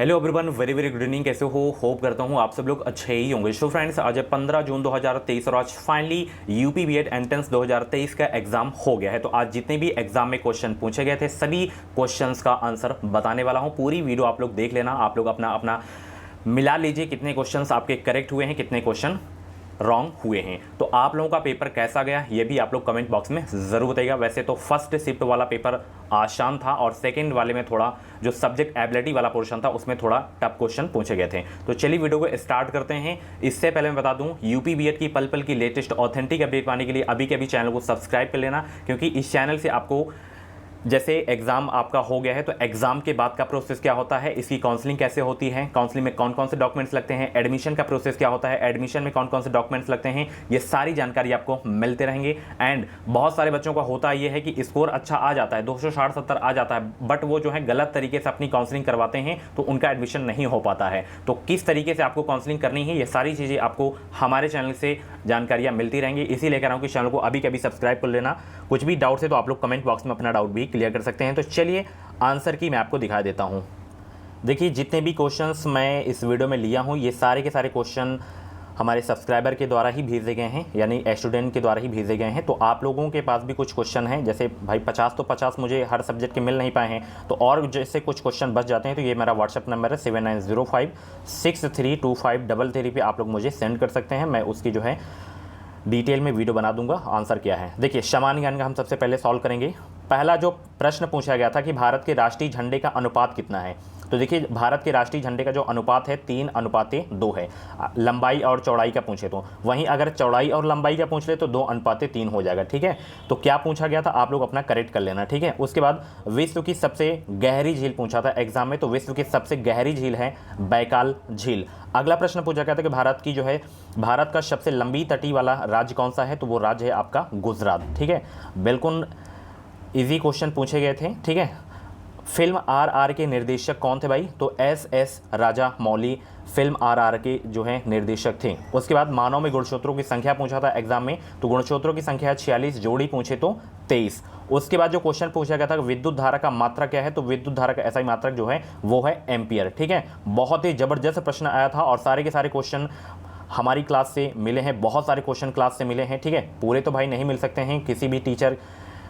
Hello everyone, very very good evening. कैसे हो? Hope करता हूँ आप सब लोग अच्छे ही होंगे। सो फ्रेंड्स, आज है 15 जून 2023 और आज फाइनली यूपी बीएड एंट्रेंस 2023 का एग्जाम हो गया है। तो आज जितने भी एग्जाम में क्वेश्चन पूछे गए थे सभी क्वेश्चंस का आंसर बताने वाला हूँ। पूरी वीडियो आप लोग देख लेना, आप लोग अपना अपना मिला लीजिए कितने क्वेश्चंस आपके करेक्ट हुए हैं, कितने क्वेश्चन रॉन्ग हुए हैं। तो आप लोगों का पेपर कैसा गया ये भी आप लोग कमेंट बॉक्स में ज़रूर बताइएगा। वैसे तो फर्स्ट शिफ्ट वाला पेपर आसान था और सेकंड वाले में थोड़ा जो सब्जेक्ट एबिलिटी वाला पोर्शन था उसमें थोड़ा टफ क्वेश्चन पूछे गए थे। तो चलिए वीडियो को स्टार्ट करते हैं। इससे पहले मैं बता दूं, यूपी बीएड की पल पल की लेटेस्ट ऑथेंटिक अपडेट पाने के लिए अभी के अभी चैनल को सब्सक्राइब कर लेना, क्योंकि इस चैनल से आपको जैसे एग्जाम आपका हो गया है तो एग्जाम के बाद का प्रोसेस क्या होता है, इसकी काउंसलिंग कैसे होती है, काउंसलिंग में कौन कौन से डॉक्यूमेंट्स लगते हैं, एडमिशन का प्रोसेस क्या होता है, एडमिशन में कौन कौन से डॉक्यूमेंट्स लगते हैं, ये सारी जानकारी आपको मिलते रहेंगे। एंड बहुत सारे बच्चों का होता ये है कि स्कोर अच्छा आ जाता है, 260-70 आ जाता है, बट वो जो है गलत तरीके से अपनी काउंसलिंग करवाते हैं तो उनका एडमिशन नहीं हो पाता है। तो किस तरीके से आपको काउंसलिंग करनी है ये सारी चीज़ें आपको हमारे चैनल से जानकारियाँ मिलती रहेंगी। इसी लेकर आऊँ कि चैनल को अभी कभी सब्सक्राइब कर लेना। कुछ भी डाउट्स है तो आप लोग कमेंट बॉक्स में अपना डाउट भी क्लियर कर सकते हैं। तो चलिए आंसर की मैं आपको दिखा देता हूं। देखिए, जितने भी क्वेश्चंस मैं इस वीडियो में लिया हूं ये सारे के सारे क्वेश्चन हमारे सब्सक्राइबर के द्वारा ही भेजे गए हैं, यानी स्टूडेंट के द्वारा ही भेजे गए हैं। तो आप लोगों के पास भी कुछ क्वेश्चन हैं, जैसे भाई 50 तो 50 मुझे हर सब्जेक्ट के मिल नहीं पाए हैं, तो और जैसे कुछ क्वेश्चन बच जाते हैं तो ये मेरा व्हाट्सअप नंबर है 7905632533 पे आप लोग मुझे सेंड कर सकते हैं। मैं उसकी जो है डिटेल में वीडियो बना दूंगा आंसर क्या है। देखिए, सामान्य ज्ञान का हम सबसे पहले सॉल्व करेंगे। पहला जो प्रश्न पूछा गया था कि भारत के राष्ट्रीय झंडे का अनुपात कितना है, तो देखिए भारत के राष्ट्रीय झंडे का जो अनुपात है 3:2 है। लंबाई और चौड़ाई का पूछे तो, वहीं अगर चौड़ाई और लंबाई का पूछ ले तो 2:3 हो जाएगा। ठीक है, तो क्या पूछा गया था आप लोग अपना करेक्ट कर लेना। ठीक है, उसके बाद विश्व की सबसे गहरी झील पूछा था एग्जाम में, तो विश्व की सबसे गहरी झील है बैकाल झील। अगला प्रश्न पूछा गया था कि भारत का सबसे लंबी तटीय वाला राज्य कौन सा है, तो वो राज्य है आपका गुजरात। ठीक है, बिल्कुल इजी क्वेश्चन पूछे गए थे। ठीक है, फिल्म RR के निर्देशक कौन थे भाई, तो SS राजामौली फिल्म RR के जो है निर्देशक थे। उसके बाद मानव में गुणसूत्रों की संख्या पूछा था एग्जाम में, तो गुणसूत्रों की संख्या 46, जोड़ी पूछे तो 23। उसके बाद जो क्वेश्चन पूछा गया था विद्युत धारा का मात्रक क्या है, तो विद्युत धारा का SI मात्रक जो है वो है एम्पियर। ठीक है, बहुत ही जबरदस्त प्रश्न आया था और सारे के सारे क्वेश्चन हमारी क्लास से मिले हैं, बहुत सारे क्वेश्चन क्लास से मिले हैं। ठीक है, पूरे तो भाई नहीं मिल सकते हैं, किसी भी टीचर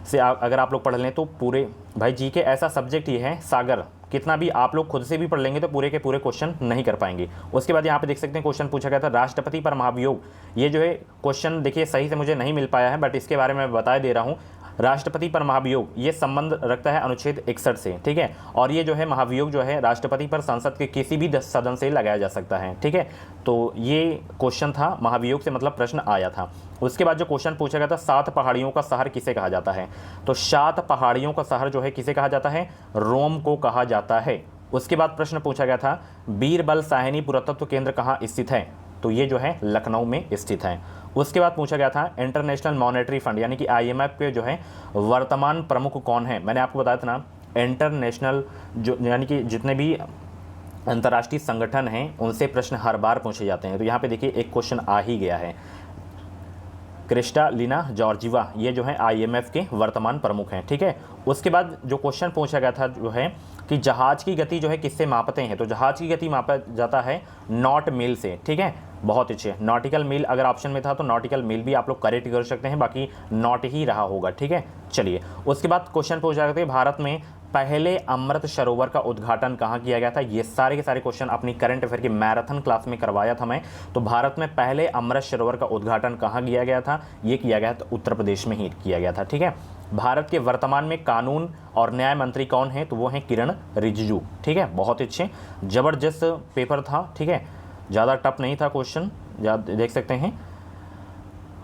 से अगर आप लोग पढ़ लें तो पूरे भाई जी के ऐसा सब्जेक्ट ही है सागर, कितना भी आप लोग खुद से भी पढ़ लेंगे तो पूरे के पूरे क्वेश्चन नहीं कर पाएंगे। उसके बाद यहाँ पे देख सकते हैं क्वेश्चन पूछा गया था राष्ट्रपति पर महाभियोग। ये जो है क्वेश्चन देखिए सही से मुझे नहीं मिल पाया है, बट इसके बारे में मैं बता दे रहा हूँ। राष्ट्रपति पर महाभियोग ये संबंध रखता है अनुच्छेद 61 से। ठीक है, और ये जो है महाभियोग जो है राष्ट्रपति पर संसद के किसी भी सदन से लगाया जा सकता है। ठीक है, तो ये क्वेश्चन था, महाभियोग से मतलब प्रश्न आया था। उसके बाद जो क्वेश्चन पूछा गया था 7 पहाड़ियों का शहर किसे कहा जाता है, तो 7 पहाड़ियों का शहर जो है किसे कहा जाता है, रोम को कहा जाता है। उसके बाद प्रश्न पूछा गया था बीरबल साहनी पुरातत्व केंद्र कहाँ स्थित है, तो ये जो है लखनऊ में स्थित है। उसके बाद पूछा गया था इंटरनेशनल मॉनेटरी फंड यानी कि IMF के जो है वर्तमान प्रमुख कौन है। मैंने आपको बताया था ना, इंटरनेशनल जो यानी कि जितने भी अंतर्राष्ट्रीय संगठन हैं उनसे प्रश्न हर बार पूछे जाते हैं। तो यहाँ पे देखिए एक क्वेश्चन आ ही गया है, क्रिस्टालिना जॉर्जिवा ये जो है IMF के वर्तमान प्रमुख हैं। ठीक है, उसके बाद जो क्वेश्चन पूछा गया था जो है कि जहाज की गति जो है किससे मापते हैं, तो जहाज की गति मापा जाता है नॉट मील से। ठीक है, बहुत अच्छे, नॉटिकल मील अगर ऑप्शन में था तो नॉटिकल मील भी आप लोग करेक्ट कर सकते हैं, बाकी नॉट ही रहा होगा। ठीक है, चलिए उसके बाद क्वेश्चन पूछा गया था भारत में पहले अमृत सरोवर का उद्घाटन कहाँ किया गया था। ये सारे के सारे क्वेश्चन अपनी करंट अफेयर की मैराथन क्लास में करवाया था मैं। तो भारत में पहले अमृत सरोवर का उद्घाटन कहाँ किया गया था, ये किया गया था उत्तर प्रदेश में ही किया गया था। ठीक है, भारत के वर्तमान में कानून और न्याय मंत्री कौन है, तो वो हैं किरण रिजिजू। ठीक है, बहुत अच्छे जबरदस्त पेपर था। ठीक है, ज़्यादा टफ नहीं था क्वेश्चन, देख सकते हैं।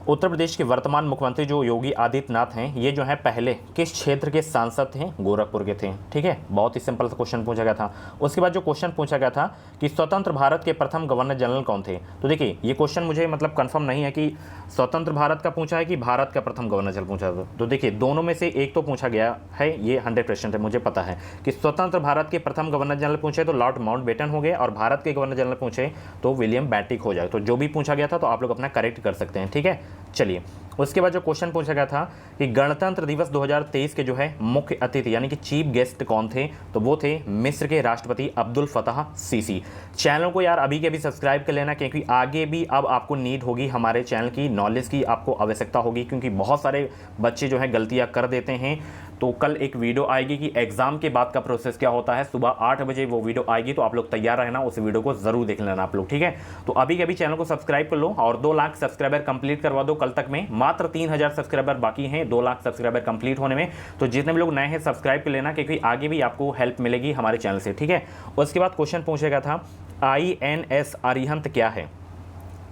उत्तर प्रदेश के वर्तमान मुख्यमंत्री जो योगी आदित्यनाथ हैं ये जो है पहले किस क्षेत्र के सांसद थे, गोरखपुर के थे। ठीक है, बहुत ही सिंपल सा क्वेश्चन पूछा गया था। उसके बाद जो क्वेश्चन पूछा गया था कि स्वतंत्र भारत के प्रथम गवर्नर जनरल कौन थे, तो देखिए ये क्वेश्चन मुझे मतलब कंफर्म नहीं है कि स्वतंत्र भारत का पूछा है कि भारत का प्रथम गवर्नर जनरल पूछा था। तो देखिए दोनों में से एक तो पूछा गया है, ये 100% है, मुझे पता है कि स्वतंत्र भारत के प्रथम गवर्नर जनरल पूछे तो लॉर्ड माउंटबेटन हो गए और भारत के गवर्नर जनरल पूछे तो विलियम बेंटिक हो जाए। तो जो भी पूछा गया था तो आप लोग अपना करेक्ट कर सकते हैं। ठीक है, चलिए उसके बाद जो क्वेश्चन पूछा गया था कि गणतंत्र दिवस 2023 के जो है मुख्य अतिथि यानी कि चीफ गेस्ट कौन थे, तो वो थे मिस्र के राष्ट्रपति अब्दुल फताह सीसी। चैनल को यार अभी के अभी सब्सक्राइब कर लेना, क्योंकि आगे भी अब आपको नीड होगी हमारे चैनल की, नॉलेज की आपको आवश्यकता होगी, क्योंकि बहुत सारे बच्चे जो है गलतियाँ कर देते हैं। तो कल एक वीडियो आएगी कि एग्जाम के बाद का प्रोसेस क्या होता है, सुबह 8 बजे वो वीडियो आएगी, तो आप लोग तैयार रहना, उस वीडियो को जरूर देख लेना आप लोग, ठीक है। तो अभी के अभी चैनल को सब्सक्राइब कर लो और 2 लाख सब्सक्राइबर कंप्लीट करवा दो कल तक में। मात्र 3000 सब्सक्राइबर बाकी हैं 2 लाख सब्सक्राइबर कंप्लीट होने में। तो जितने भी लोग नए हैं सब्सक्राइब कर लेना, क्योंकि आगे भी आपको हेल्प मिलेगी हमारे चैनल से, ठीक है। उसके बाद क्वेश्चन पूछेगा था INS अरिहंत क्या है,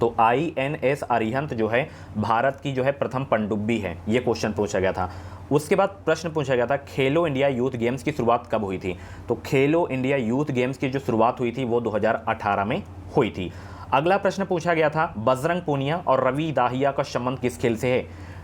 तो INS अरिहंत जो है भारत की जो है प्रथम पनडुब्बी है, ये क्वेश्चन पूछा गया था। उसके बाद प्रश्न पूछा गया था खेलो इंडिया यूथ गेम्स की शुरुआत कब हुई थी, तो खेलो इंडिया यूथ गेम्स की जो शुरुआत हुई थी वो 2018 में हुई थी। अगला प्रश्न पूछा गया था बजरंग पूनिया और रवि दाहिया का संबंध किस खेल से है,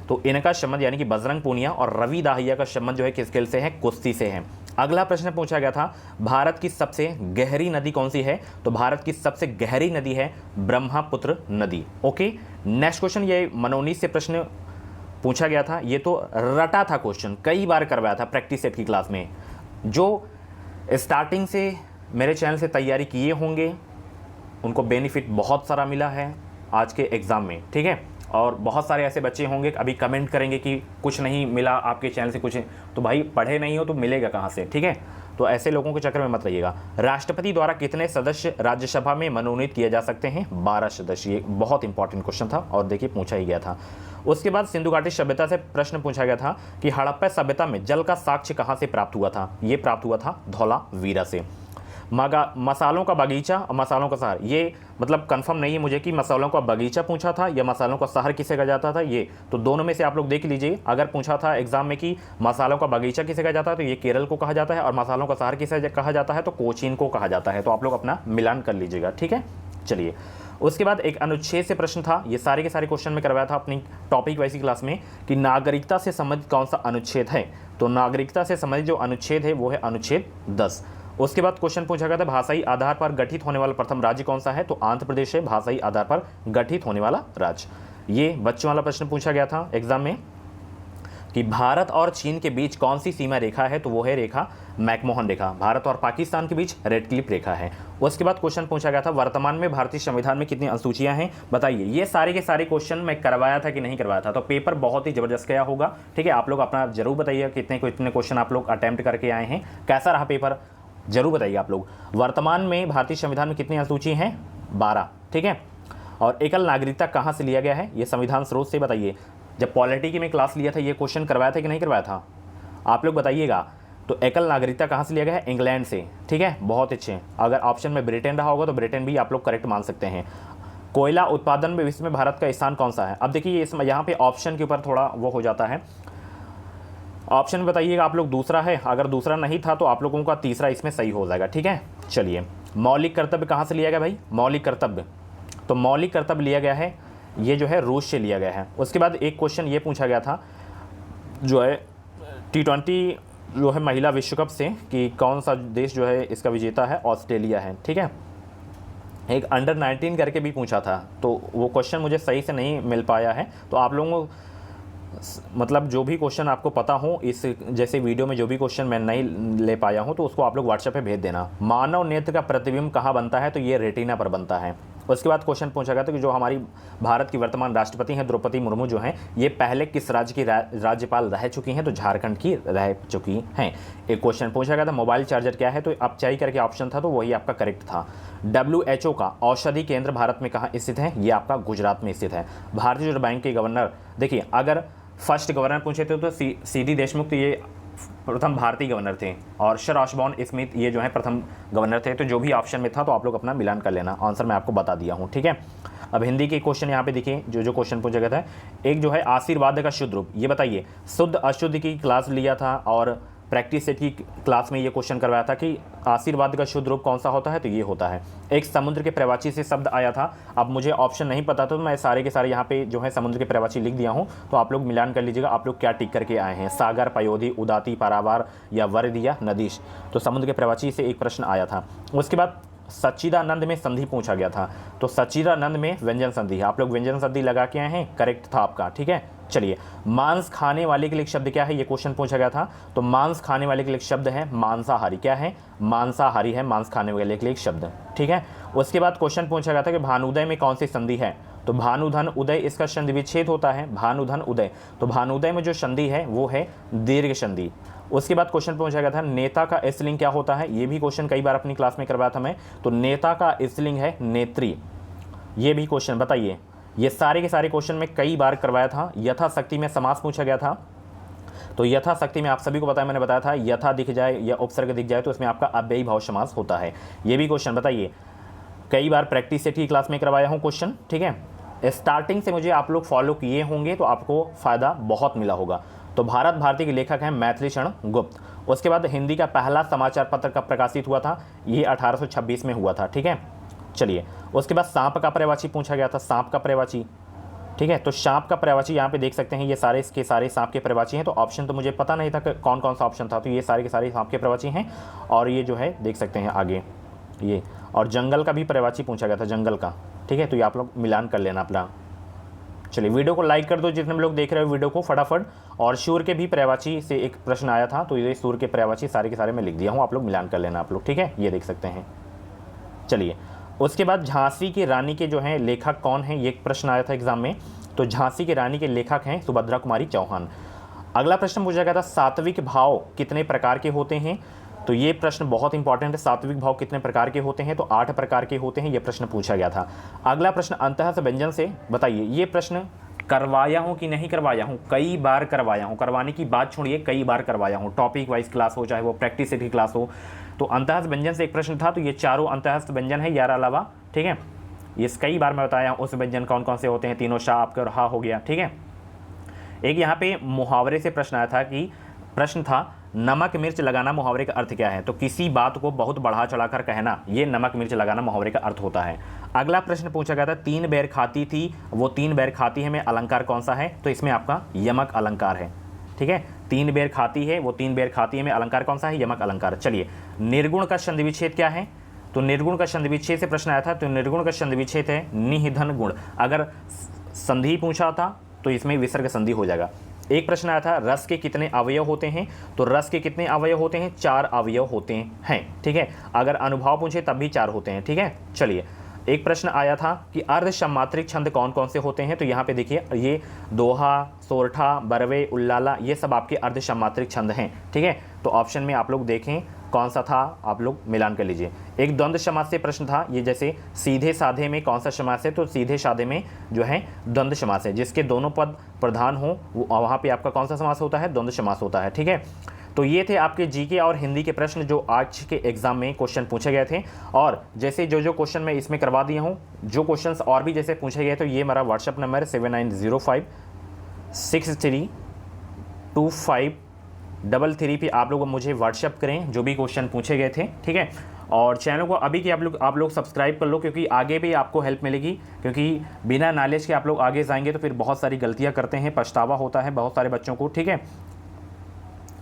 तो इनका संबंध यानी कि बजरंग पूनिया और रवि दाहिया का संबंध जो है किस खेल से है, कुश्ती से है। अगला प्रश्न पूछा गया था भारत की सबसे गहरी नदी कौन सी है, तो भारत की सबसे गहरी नदी है ब्रह्मपुत्र नदी। ओके, नेक्स्ट क्वेश्चन, ये मनोनीत से प्रश्न पूछा गया था, ये तो रटा था क्वेश्चन, कई बार करवाया था प्रैक्टिस सेट की क्लास में। जो स्टार्टिंग से मेरे चैनल से तैयारी किए होंगे उनको बेनिफिट बहुत सारा मिला है आज के एग्ज़ाम में, ठीक है। और बहुत सारे ऐसे बच्चे होंगे अभी कमेंट करेंगे कि कुछ नहीं मिला आपके चैनल से कुछ, तो भाई पढ़े नहीं हो तो मिलेगा कहाँ से, ठीक है। तो ऐसे लोगों के चक्कर में मत रहिएगा। राष्ट्रपति द्वारा कितने सदस्य राज्यसभा में मनोनीत किए जा सकते हैं, 12 सदस्य। ये बहुत इंपॉर्टेंट क्वेश्चन था और देखिए पूछा ही गया था। उसके बाद सिंधु घाटी सभ्यता से प्रश्न पूछा गया था कि हड़प्पा सभ्यता में जल का साक्ष्य कहाँ से प्राप्त हुआ था, ये प्राप्त हुआ था धौलावीरा से। मसालों का बगीचा और मसालों का शहर, ये मतलब कंफर्म नहीं है मुझे कि मसालों का बगीचा पूछा था या मसालों का शहर किसे कहा जाता था, ये तो दोनों में से आप लोग देख लीजिए। अगर पूछा था एग्जाम में कि मसालों का बगीचा किसे कहा जाता है तो ये केरल को कहा जाता है, और मसालों का शहर किसे कहा जाता है तो कोचीन को कहा जाता है। तो आप लोग अपना मिलान कर लीजिएगा, ठीक है। चलिए, उसके बाद एक अनुच्छेद से प्रश्न था, ये सारे के सारे क्वेश्चन में करवाया था अपनी टॉपिक वाइज क्लास में कि नागरिकता से संबंधित कौन सा अनुच्छेद है, तो नागरिकता से संबंधित जो अनुच्छेद है वो है अनुच्छेद 10। उसके बाद क्वेश्चन पूछा गया था भाषाई आधार पर गठित होने वाला प्रथम राज्य कौन सा है, तो आंध्र प्रदेश है भाषाई आधार पर गठित होने वाला राज्य। ये बच्चों वाला प्रश्न पूछा गया था एग्जाम में कि भारत और चीन के बीच कौन सी सीमा रेखा है, तो वो है रेखा मैकमोहन रेखा। भारत और पाकिस्तान के बीच रेड क्लिफ रेखा है। उसके बाद क्वेश्चन पूछा गया था वर्तमान में भारतीय संविधान में कितनी अनुसूचियां हैं, बताइए। ये सारे के सारे क्वेश्चन मैं करवाया था कि नहीं करवाया था, तो पेपर बहुत ही जबरदस्त गया होगा, ठीक है। आप लोग अपना जरूर बताइए कितने क्वेश्चन आप लोग अटेम्प्ट करके आए हैं, कैसा रहा पेपर, जरूर बताइए आप लोग। वर्तमान में भारतीय संविधान में कितनी अनुसूची हैं, 12, ठीक है। और एकल नागरिकता कहाँ से लिया गया है, ये संविधान स्रोत से बताइए। जब पॉलिटी की मैं क्लास लिया था ये क्वेश्चन करवाया था कि नहीं करवाया था, आप लोग बताइएगा। तो एकल नागरिकता कहाँ से लिया गया है, इंग्लैंड से, ठीक है, बहुत अच्छे। अगर ऑप्शन में ब्रिटेन रहा होगा तो ब्रिटेन भी आप लोग करेक्ट मान सकते हैं। कोयला उत्पादन में विश्व में भारत का स्थान कौन सा है, अब देखिए इसमें यहाँ पे ऑप्शन के ऊपर थोड़ा वो हो जाता है। ऑप्शन बताइएगा आप लोग दूसरा है, अगर दूसरा नहीं था तो आप लोगों का तीसरा इसमें सही हो जाएगा, ठीक है। चलिए, मौलिक कर्तव्य कहाँ से लिया गया भाई, मौलिक कर्तव्य, तो मौलिक कर्तव्य लिया गया है ये जो है रूस से लिया गया है। उसके बाद एक क्वेश्चन ये पूछा गया था जो है T20 जो है महिला विश्व कप से कि कौन सा देश जो है इसका विजेता है, ऑस्ट्रेलिया है, ठीक है। एक अंडर 19 करके भी पूछा था, तो वो क्वेश्चन मुझे सही से नहीं मिल पाया है, तो आप लोगों को मतलब जो भी क्वेश्चन आपको पता हो इस जैसे वीडियो में जो भी क्वेश्चन मैं नहीं ले पाया हूं तो उसको आप लोग व्हाट्सएप पे भेज देना। मानव नेत्र का प्रतिबिंब कहाँ बनता है, तो ये रेटिना पर बनता है। उसके बाद क्वेश्चन पूछा गया था कि जो हमारी भारत की वर्तमान राष्ट्रपति हैं द्रौपदी मुर्मू जो हैं, ये पहले किस राज्य की राज्यपाल रह चुकी हैं, तो झारखंड की रह चुकी हैं। एक क्वेश्चन पूछा गया था मोबाइल चार्जर क्या है, तो अपचाई करके ऑप्शन था, तो वही आपका करेक्ट था। WHO का औषधि केंद्र भारत में कहाँ स्थित है, ये आपका गुजरात में स्थित है। भारतीय रिजर्व बैंक के गवर्नर, देखिए अगर फर्स्ट गवर्नर पूछे थे तो सीडी देशमुख तो ये प्रथम भारतीय गवर्नर थे, और सर ऑशबॉर्न स्मिथ ये जो है प्रथम गवर्नर थे। तो जो भी ऑप्शन में था तो आप लोग अपना मिलान कर लेना, आंसर मैं आपको बता दिया हूँ, ठीक है। अब हिंदी के क्वेश्चन यहाँ पे देखिए, जो क्वेश्चन पूछा गया था, एक जो है आशीर्वाद का शुद्ध रूप, ये बताइए। शुद्ध अशुद्ध की क्लास लिया था और प्रैक्टिस सेट की क्लास में ये क्वेश्चन करवाया था कि आशीर्वाद का शुद्ध रूप कौन सा होता है, तो ये होता है। एक समुद्र के प्रवाची से शब्द आया था, अब मुझे ऑप्शन नहीं पता तो मैं सारे के सारे यहाँ पे जो है समुद्र के प्रवाची लिख दिया हूँ, तो आप लोग मिलान कर लीजिएगा आप लोग क्या टिक करके आए हैं, सागर, पयोधी, उदाती, पारावार या वरद या नदीश। तो समुद्र के प्रवाची से एक प्रश्न आया था। उसके बाद सच्चिदानंद में संधि पूछा गया था, तो सच्चिदानंद में व्यंजन संधि है, आप लोग व्यंजन संधि लगा के आए हैं, करेक्ट था आपका, ठीक है। चलिए, मांस खाने वाले के लिए शब्द क्या है, ये क्वेश्चन पूछा गया था। तो मांस खाने वाले के लिए शब्द है मांसाहारी। क्या है, मांसाहारी है मांस खाने वाले के लिए शब्द, ठीक है। उसके बाद क्वेश्चन पूछा गया था कि भानुदय में कौन सी संधि है, तो भानुधन उदय इसका संधि विच्छेद होता है, भानुधन उदय। तो भानुदय में जो संधि है वो है दीर्घ संधि। उसके बाद क्वेश्चन पूछा गया था नेता का स्त्रीलिंग क्या होता है, ये भी क्वेश्चन कई बार अपनी क्लास में करवाया था मैं। तो नेता का स्त्रीलिंग है नेत्री, ये भी क्वेश्चन बताइए। ये सारे के सारे क्वेश्चन में कई बार करवाया था। यथाशक्ति में समास पूछा गया था, तो यथाशक्ति में आप सभी को पता है, मैंने बताया था यथा दिख जाए या उपसर्ग दिख जाए तो इसमें आपका अव्ययी भाव समास होता है। ये भी क्वेश्चन बताइए, कई बार प्रैक्टिस सेट की क्लास में करवाया हूँ क्वेश्चन, ठीक है। स्टार्टिंग से मुझे आप लोग फॉलो किए होंगे तो आपको फ़ायदा बहुत मिला होगा। तो भारत भारती के लेखक हैं मैथिली शरण गुप्त। उसके बाद हिंदी का पहला समाचार पत्र कब प्रकाशित हुआ था, ये 1826 में हुआ था, ठीक है। चलिए, उसके बाद सांप का पर्यायवाची पूछा गया था, सांप का पर्यायवाची, ठीक है। तो सांप का पर्यायवाची यहाँ पे देख सकते हैं, ये सारे इसके सारे सांप के पर्यायवाची हैं। तो ऑप्शन तो मुझे पता नहीं था कि कौन कौन सा ऑप्शन था, तो ये सारे के सारे सांप के पर्यायवाची हैं। और ये जो है देख सकते हैं आगे ये, और जंगल का भी पर्यायवाची पूछा गया था, जंगल का, ठीक है। तो ये आप लोग मिलान कर लेना अपना। चलिए, वीडियो को लाइक कर दो जितने लोग देख रहे हो वीडियो को फटाफट। और सूर्य के भी पर्यायवाची से एक प्रश्न आया था, तो ये सूर्य के पर्यायवाची सारे के सारे मैं लिख दिया हूँ, आप लोग मिलान कर लेना आप लोग, ठीक है। ये देख सकते हैं। चलिए, उसके बाद झांसी की रानी के जो हैं लेखक कौन हैं, ये एक प्रश्न आया था एग्जाम में। तो झांसी की रानी के लेखक हैं सुभद्रा कुमारी चौहान। अगला प्रश्न पूछा गया था सात्विक भाव कितने प्रकार के होते हैं, तो ये प्रश्न बहुत इंपॉर्टेंट है। सात्विक भाव कितने प्रकार के होते हैं, तो 8 प्रकार के होते हैं, ये प्रश्न पूछा गया था। अगला प्रश्न अंतः से व्यंजन से बताइए, ये प्रश्न करवाया हूँ कि नहीं करवाया हूँ, कई बार करवाया हूँ, करवाने की बात छोड़िए, कई बार करवाया हूँ। टॉपिक वाइज क्लास हो, चाहे वो प्रैक्टिस सेट की क्लास हो। तो अंतःस्थ व्यंजन से एक प्रश्न था, तो ये चारों अंतःस्थ व्यंजन है 11 अलावा, ठीक है। ये कई बार मैं बताया हूँ उस व्यंजन कौन कौन से होते हैं, तीनों शाह आपका हा हो गया, ठीक है। एक यहाँ पे मुहावरे से प्रश्न आया था कि प्रश्न था नमक मिर्च लगाना मुहावरे का अर्थ क्या है, तो किसी बात को बहुत बढ़ा चढ़ाकर कहना, ये नमक मिर्च लगाना मुहावरे का अर्थ होता है। अगला प्रश्न पूछा गया था 3 बेर खाती थी वो 3 बेर खाती है में अलंकार कौन सा है, तो इसमें आपका यमक अलंकार है, ठीक है। 3 बेर खाती है वो 3 बेर खाती है में अलंकार कौन सा है, यमक अलंकार। चलिए, निर्गुण का संधि विच्छेद क्या है, तो निर्गुण का संधि विच्छेद से प्रश्न आया था, तो निर्गुण का संधि विच्छेद है निधन गुण। अगर संधि पूछा था तो इसमें विसर्ग संधि हो जाएगा। एक प्रश्न आया था रस के कितने अवयव होते हैं, तो रस के कितने अवयव होते हैं, 4 अवयव होते हैं, ठीक है। अगर अनुभाव पूछे तब भी 4 होते हैं, ठीक है। चलिए, एक प्रश्न आया था कि अर्धसमात्रिक छंद कौन कौन से होते हैं, तो यहाँ पे देखिए ये दोहा, सोरठा, बरवे, उल्लाला, ये सब आपके अर्धसमात्रिक छंद हैं, ठीक है। तो ऑप्शन में आप लोग देखें कौन सा था, आप लोग मिलान कर लीजिए। एक द्वंद्व समास से प्रश्न था, ये जैसे सीधे साधे में कौन सा समास है, तो सीधे साधे में जो है द्वंद्व समास है, जिसके दोनों पद प्रधान हो वहाँ पे आपका कौन सा समास होता है, द्वंद्व समास होता है, ठीक है। तो ये थे आपके जीके और हिंदी के प्रश्न जो आज के एग्जाम में क्वेश्चन पूछे गए थे। और जैसे जो क्वेश्चन मैं इसमें करवा दिया हूँ, जो क्वेश्चंस और भी जैसे पूछे गए तो ये मेरा व्हाट्सअप नंबर है 7905633253 पे आप लोग मुझे व्हाट्सअप करें जो भी क्वेश्चन पूछे गए थे, ठीक है। और चैनल को अभी के आप लोग सब्सक्राइब कर लो, क्योंकि आगे भी आपको हेल्प मिलेगी, क्योंकि बिना नॉलेज के आप लोग आगे जाएंगे तो फिर बहुत सारी गलतियाँ करते हैं, पछतावा होता है बहुत सारे बच्चों को, ठीक है।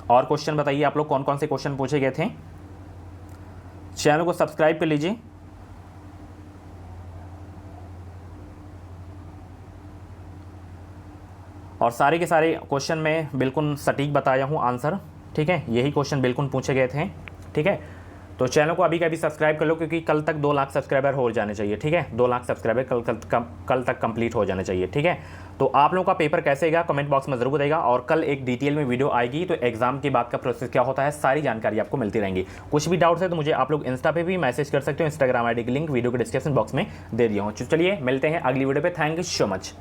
और क्वेश्चन बताइए आप लोग कौन कौन से क्वेश्चन पूछे गए थे, चैनल को सब्सक्राइब कर लीजिए। और सारे के सारे क्वेश्चन में बिल्कुल सटीक बताया हूँ आंसर, ठीक है। यही क्वेश्चन बिल्कुल पूछे गए थे, ठीक है। तो चैनल को अभी का भी सब्सक्राइब कर लो, क्योंकि कल तक 2 लाख सब्सक्राइबर हो जाने चाहिए, ठीक है। 2 लाख सब्सक्राइबर कल तक कंप्लीट हो जाने चाहिए, ठीक है। तो आप लोगों का पेपर कैसे गया कमेंट बॉक्स में जरूर बताइएगा। और कल एक डिटेल में वीडियो आएगी, तो एग्जाम के बाद का प्रोसेस क्या होता है सारी जानकारी आपको मिलती रहेंगी। कुछ भी डाउट्स है तो मुझे आप लोग इंस्टा पे भी मैसेज कर सकते हो, इंस्टाग्राम ID की लिंक वीडियो के डिस्क्रिप्शन बॉक्स में दे दिया हूँ। चलिए मिलते हैं अगली वीडियो पे, थैंक यू सो मच।